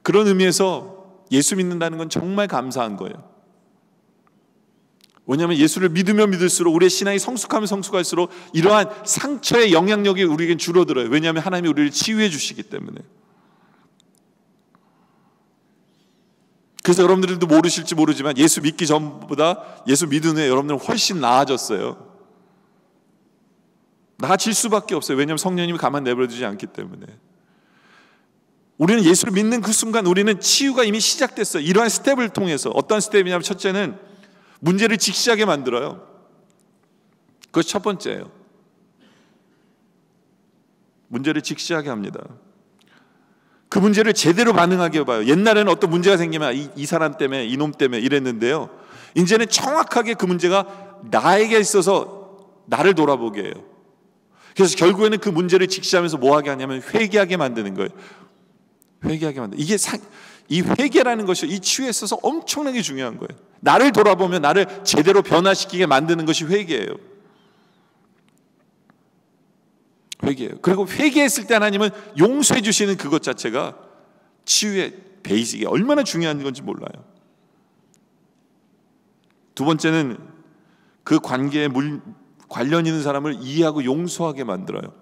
그런 의미에서 예수 믿는다는 건 정말 감사한 거예요. 왜냐하면 예수를 믿으면 믿을수록 우리의 신앙이 성숙하면 성숙할수록 이러한 상처의 영향력이 우리에겐 줄어들어요. 왜냐하면 하나님이 우리를 치유해 주시기 때문에. 그래서 여러분들도 모르실지 모르지만 예수 믿기 전보다 예수 믿은 후에 여러분들은 훨씬 나아졌어요. 나아질 수밖에 없어요. 왜냐하면 성령님이 가만 내버려두지 않기 때문에. 우리는 예수를 믿는 그 순간 우리는 치유가 이미 시작됐어요. 이러한 스텝을 통해서. 어떤 스텝이냐면, 첫째는 문제를 직시하게 만들어요. 그것이 첫 번째예요. 문제를 직시하게 합니다. 그 문제를 제대로 반응하게 봐요. 옛날에는 어떤 문제가 생기면 이 사람 때문에, 이놈 때문에 이랬는데요, 이제는 정확하게 그 문제가 나에게 있어서 나를 돌아보게 해요. 그래서 결국에는 그 문제를 직시하면서 뭐 하게 하냐면 회개하게 만드는 거예요. 회개하게 만드는. 이 회개라는 것이 이 치유에 있어서 엄청나게 중요한 거예요. 나를 돌아보며 나를 제대로 변화시키게 만드는 것이 회개예요. 회개예요. 그리고 회개했을 때 하나님은 용서해 주시는 그것 자체가 치유의 베이직이 얼마나 중요한 건지 몰라요. 두 번째는 그 관계에 관련 있는 사람을 이해하고 용서하게 만들어요.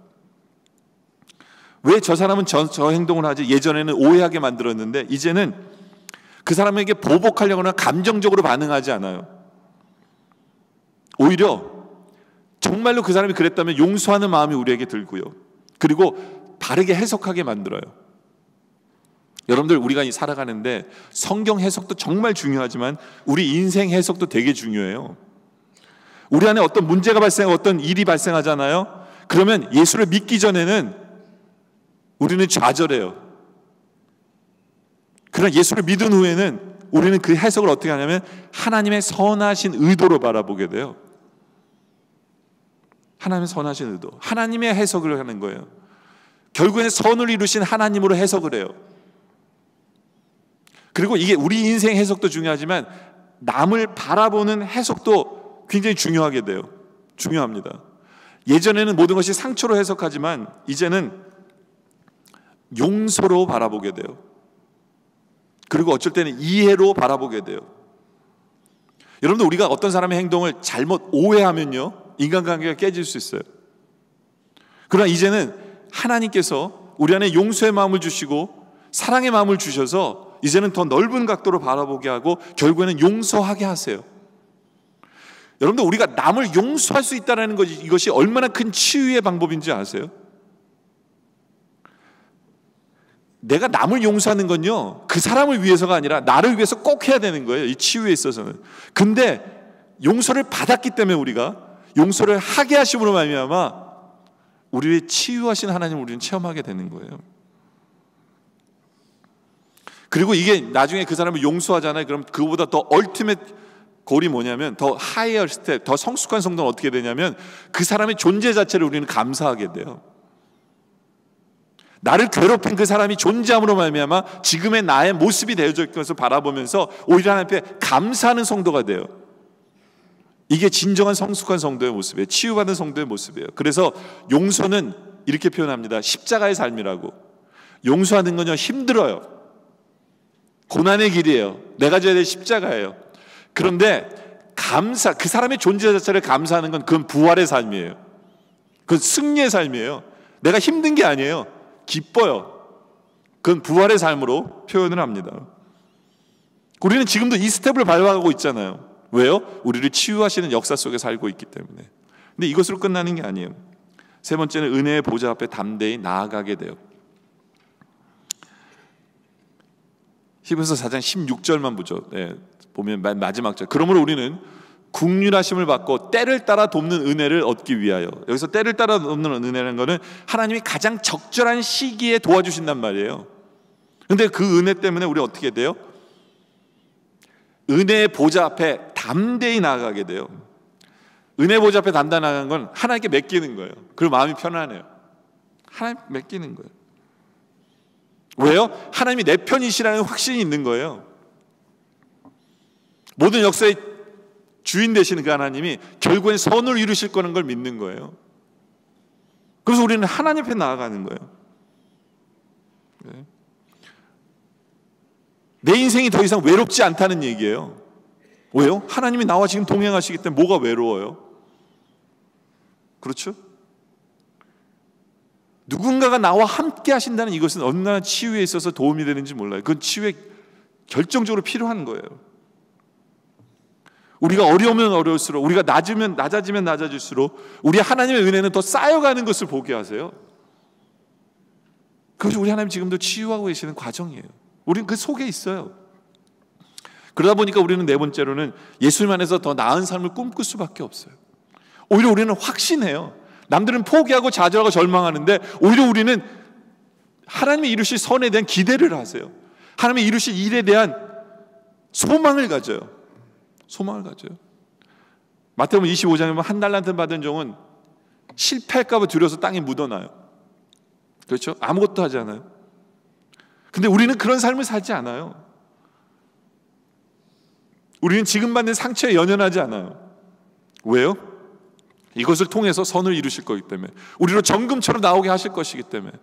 왜 저 사람은 저 행동을 하지? 예전에는 오해하게 만들었는데 이제는 그 사람에게 보복하려거나 감정적으로 반응하지 않아요. 오히려 정말로 그 사람이 그랬다면 용서하는 마음이 우리에게 들고요, 그리고 바르게 해석하게 만들어요. 여러분들, 우리가 살아가는데 성경 해석도 정말 중요하지만 우리 인생 해석도 되게 중요해요. 우리 안에 어떤 문제가 발생하고 어떤 일이 발생하잖아요. 그러면 예수를 믿기 전에는 우리는 좌절해요. 그러나 예수를 믿은 후에는 우리는 그 해석을 어떻게 하냐면 하나님의 선하신 의도로 바라보게 돼요. 하나님의 선하신 의도, 하나님의 해석을 하는 거예요. 결국에는 선을 이루신 하나님으로 해석을 해요. 그리고 이게 우리 인생 해석도 중요하지만 남을 바라보는 해석도 굉장히 중요하게 돼요. 중요합니다. 예전에는 모든 것이 상처로 해석하지만 이제는 용서로 바라보게 돼요. 그리고 어쩔 때는 이해로 바라보게 돼요. 여러분들, 우리가 어떤 사람의 행동을 잘못 오해하면요, 인간관계가 깨질 수 있어요. 그러나 이제는 하나님께서 우리 안에 용서의 마음을 주시고 사랑의 마음을 주셔서 이제는 더 넓은 각도로 바라보게 하고 결국에는 용서하게 하세요. 여러분들, 우리가 남을 용서할 수 있다는 것이, 이것이 얼마나 큰 치유의 방법인지 아세요? 내가 남을 용서하는 건요, 그 사람을 위해서가 아니라 나를 위해서 꼭 해야 되는 거예요, 이 치유에 있어서는. 근데 용서를 받았기 때문에 우리가 용서를 하게 하심으로 말미암아 우리의 치유하신 하나님을 우리는 체험하게 되는 거예요. 그리고 이게 나중에 그 사람을 용서하잖아요. 그럼 그거보다 더 얼티밋 골이 뭐냐면, 더 하이어 스텝, 더 성숙한 성도는 어떻게 되냐면 그 사람의 존재 자체를 우리는 감사하게 돼요. 나를 괴롭힌 그 사람이 존재함으로 말미암아 지금의 나의 모습이 되어져 있는 것을 바라보면서 오히려 하나님 앞에 감사하는 성도가 돼요. 이게 진정한 성숙한 성도의 모습이에요. 치유받은 성도의 모습이에요. 그래서 용서는 이렇게 표현합니다. 십자가의 삶이라고. 용서하는 건요, 힘들어요. 고난의 길이에요. 내가 져야 될 십자가예요. 그런데 그 사람의 존재 자체를 감사하는 건 그건 부활의 삶이에요. 그건 승리의 삶이에요. 내가 힘든 게 아니에요. 기뻐요. 그건 부활의 삶으로 표현을 합니다. 우리는 지금도 이 스텝을 밟아가고 있잖아요. 왜요? 우리를 치유하시는 역사 속에 살고 있기 때문에. 근데 이것으로 끝나는 게 아니에요. 세 번째는 은혜의 보좌 앞에 담대히 나아가게 돼요. 히브리서 4장 16절만 보죠. 네, 보면 마지막 절. 그러므로 우리는 국률하심을 받고 때를 따라 돕는 은혜를 얻기 위하여. 여기서 때를 따라 돕는 은혜라는 것은 하나님이 가장 적절한 시기에 도와주신단 말이에요. 그런데 그 은혜 때문에 우리 어떻게 돼요? 은혜의 보좌 앞에 담대히 나아가게 돼요. 은혜 보좌 앞에 담대히 나아가는 건 하나님께 맡기는 거예요. 그리고 마음이 편안해요. 하나님 맡기는 거예요. 왜요? 하나님이 내 편이시라는 확신이 있는 거예요. 모든 역사의 주인 되시는 그 하나님이 결국엔 선을 이루실 거는 걸 믿는 거예요. 그래서 우리는 하나님 앞에 나아가는 거예요. 네. 내 인생이 더 이상 외롭지 않다는 얘기예요. 왜요? 하나님이 나와 지금 동행하시기 때문에 뭐가 외로워요? 그렇죠? 누군가가 나와 함께 하신다는 이것은 얼마나 치유에 있어서 도움이 되는지 몰라요. 그건 치유의 결정적으로 필요한 거예요. 우리가 어려우면 어려울수록, 우리가 낮아지면 낮아질수록 우리 하나님의 은혜는 더 쌓여가는 것을 보게 하세요. 그것이 우리 하나님 지금도 치유하고 계시는 과정이에요. 우리는 그 속에 있어요. 그러다 보니까 우리는 네 번째로는 예수님 안에서 더 나은 삶을 꿈꿀 수밖에 없어요. 오히려 우리는 확신해요. 남들은 포기하고 좌절하고 절망하는데 오히려 우리는 하나님이 이루실 선에 대한 기대를 하세요. 하나님이 이루실 일에 대한 소망을 가져요. 소망을 가져요. 마태복음 25장에 보면 한 달란트 받은 종은 실패할까 봐 두려워서 땅에 묻어놔요. 그렇죠? 아무것도 하지 않아요. 근데 우리는 그런 삶을 살지 않아요. 우리는 지금 받는 상처에 연연하지 않아요. 왜요? 이것을 통해서 선을 이루실 거기 때문에, 우리로 정금처럼 나오게 하실 것이기 때문에.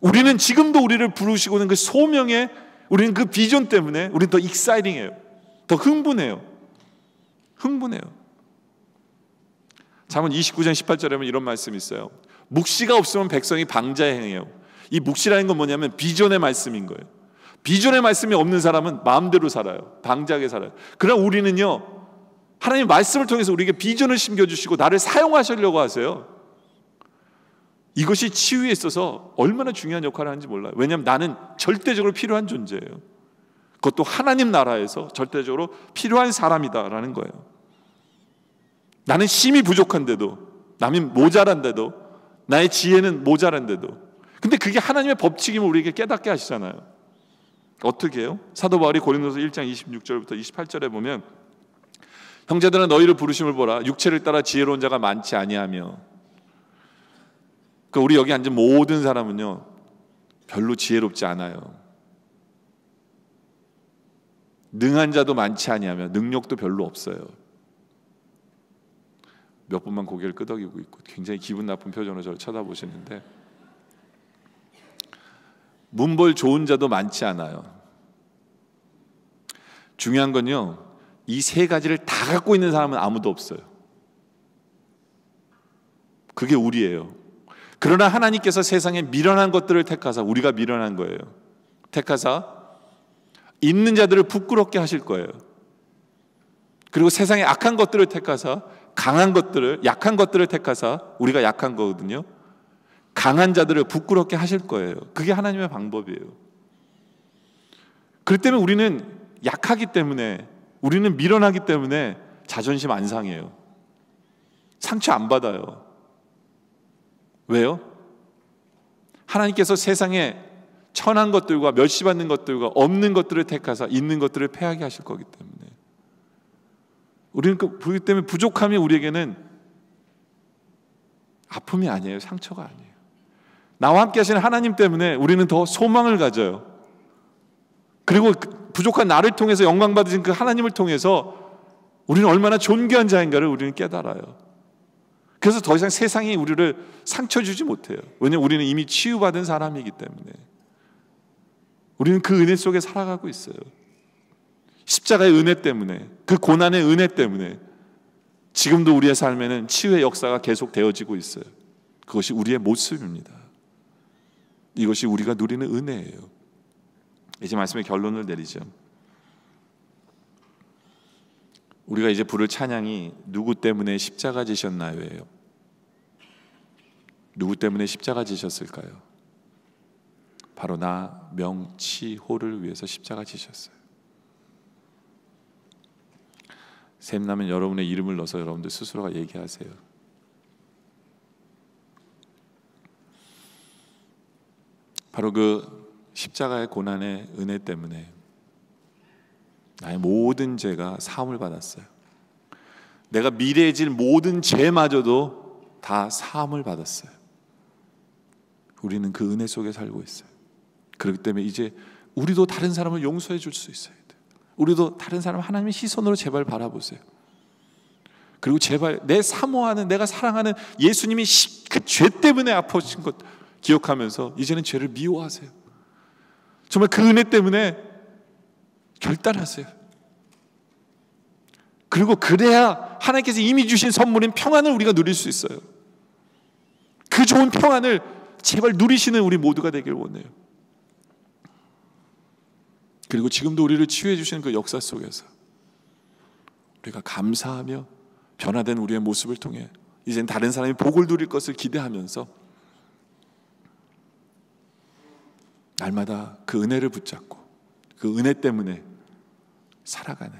우리는 지금도 우리를 부르시고 있는 그 소명에, 우리는 그 비전 때문에 우리는 더 익사이팅해요. 더 흥분해요. 잠언 29장 18절에 보면 이런 말씀이 있어요. 묵시가 없으면 백성이 방자에 행해요. 이 묵시라는 건 뭐냐면 비전의 말씀인 거예요. 비전의 말씀이 없는 사람은 마음대로 살아요. 방자하게 살아요. 그러나 우리는요, 하나님 말씀을 통해서 우리에게 비전을 심겨주시고 나를 사용하시려고 하세요. 이것이 치유에 있어서 얼마나 중요한 역할을 하는지 몰라요. 왜냐하면 나는 절대적으로 필요한 존재예요. 그것도 하나님 나라에서 절대적으로 필요한 사람이다라는 거예요. 나는 힘이 부족한데도, 남이 모자란데도, 나의 지혜는 모자란데도, 근데 그게 하나님의 법칙임을 우리에게 깨닫게 하시잖아요. 어떻게 해요? 사도 바울이 고린도서 1장 26절부터 28절에 보면, 형제들아 너희를 부르심을 보라. 육체를 따라 지혜로운 자가 많지 아니하며. 그러니까 우리 여기 앉은 모든 사람은요, 별로 지혜롭지 않아요. 능한 자도 많지 아니하며 능력도 별로 없어요. 몇 분만 고개를 끄덕이고 있고 굉장히 기분 나쁜 표정으로 저를 쳐다보시는데, 문벌 좋은 자도 많지 않아요. 중요한 건요, 이 세 가지를 다 갖고 있는 사람은 아무도 없어요. 그게 우리예요. 그러나 하나님께서 세상에 미련한 것들을 택하사, 우리가 미련한 거예요. 택하사 있는 자들을 부끄럽게 하실 거예요. 그리고 세상에 악한 것들을 택하사, 강한 것들을, 약한 것들을 택하사, 우리가 약한 거거든요, 강한 자들을 부끄럽게 하실 거예요. 그게 하나님의 방법이에요. 그렇기 때문에 우리는 약하기 때문에, 우리는 미련하기 때문에 자존심 안 상해요. 상처 안 받아요. 왜요? 하나님께서 세상에 천한 것들과 멸시받는 것들과 없는 것들을 택하사 있는 것들을 패하게 하실 거기 때문에, 우리는 그렇기 때문에 부족함이 우리에게는 아픔이 아니에요. 상처가 아니에요. 나와 함께 하시는 하나님 때문에 우리는 더 소망을 가져요. 그리고 부족한 나를 통해서 영광 받으신 그 하나님을 통해서 우리는 얼마나 존귀한 자인가를 우리는 깨달아요. 그래서 더 이상 세상이 우리를 상처 주지 못해요. 왜냐하면 우리는 이미 치유받은 사람이기 때문에. 우리는 그 은혜 속에 살아가고 있어요. 십자가의 은혜 때문에, 그 고난의 은혜 때문에 지금도 우리의 삶에는 치유의 역사가 계속 되어지고 있어요. 그것이 우리의 모습입니다. 이것이 우리가 누리는 은혜예요. 이제 말씀의 결론을 내리죠. 우리가 이제 부를 찬양이 누구 때문에 십자가 지셨나요예요. 누구 때문에 십자가 지셨을까요? 바로 나 명치호를 위해서 십자가 지셨어요. 샘나면 여러분의 이름을 넣어서 여러분들 스스로가 얘기하세요. 바로 그 십자가의 고난의 은혜 때문에 나의 모든 죄가 사함을 받았어요. 내가 미래에 질 모든 죄마저도 다 사함을 받았어요. 우리는 그 은혜 속에 살고 있어요. 그렇기 때문에 이제 우리도 다른 사람을 용서해 줄 수 있어야 돼요. 우리도 다른 사람 하나님의 시선으로 제발 바라보세요. 그리고 제발 내 사모하는, 내가 사랑하는 예수님이 그 죄 때문에 아파오신 것 기억하면서 이제는 죄를 미워하세요. 정말 그 은혜 때문에 결단하세요. 그리고 그래야 하나님께서 이미 주신 선물인 평안을 우리가 누릴 수 있어요. 그 좋은 평안을 제발 누리시는 우리 모두가 되길 원해요. 그리고 지금도 우리를 치유해 주시는 그 역사 속에서 우리가 감사하며 변화된 우리의 모습을 통해 이젠 다른 사람이 복을 누릴 것을 기대하면서 날마다 그 은혜를 붙잡고 그 은혜 때문에 살아가는,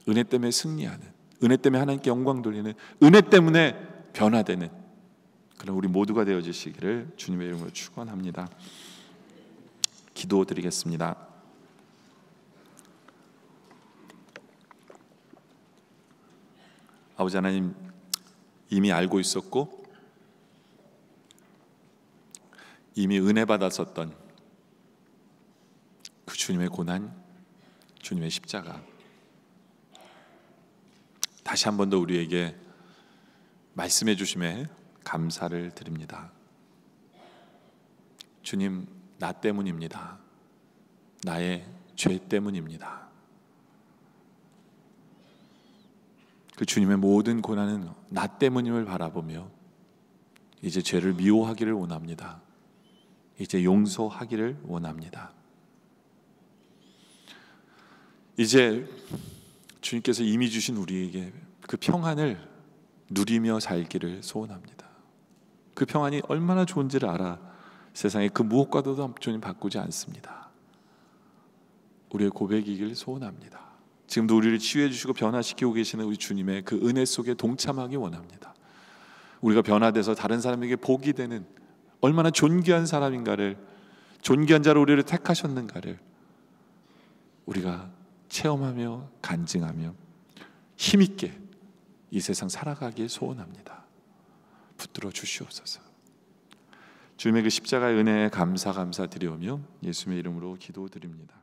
은혜 때문에 승리하는, 은혜 때문에 하나님께 영광 돌리는, 은혜 때문에 변화되는 그런 우리 모두가 되어지시기를 주님의 이름으로 축원합니다. 기도드리겠습니다. 아버지 하나님, 이미 알고 있었고 이미 은혜 받았었던 그 주님의 고난, 주님의 십자가 다시 한 번 더 우리에게 말씀해 주심에 감사를 드립니다. 주님, 나 때문입니다. 나의 죄 때문입니다. 그 주님의 모든 고난은 나 때문임을 바라보며 이제 죄를 미워하기를 원합니다. 이제 용서하기를 원합니다. 이제 주님께서 이미 주신 우리에게 그 평안을 누리며 살기를 소원합니다. 그 평안이 얼마나 좋은지를 알아 세상의 그 무엇과도 주님 바꾸지 않습니다. 우리의 고백이길 소원합니다. 지금도 우리를 치유해 주시고 변화시키고 계시는 우리 주님의 그 은혜 속에 동참하기 원합니다. 우리가 변화돼서 다른 사람에게 복이 되는 얼마나 존귀한 사람인가를, 존귀한 자로 우리를 택하셨는가를 우리가 체험하며 간증하며 힘있게 이 세상 살아가기에 소원합니다. 붙들어 주시옵소서. 주님의 그 십자가의 은혜에 감사드리오며 예수님의 이름으로 기도드립니다.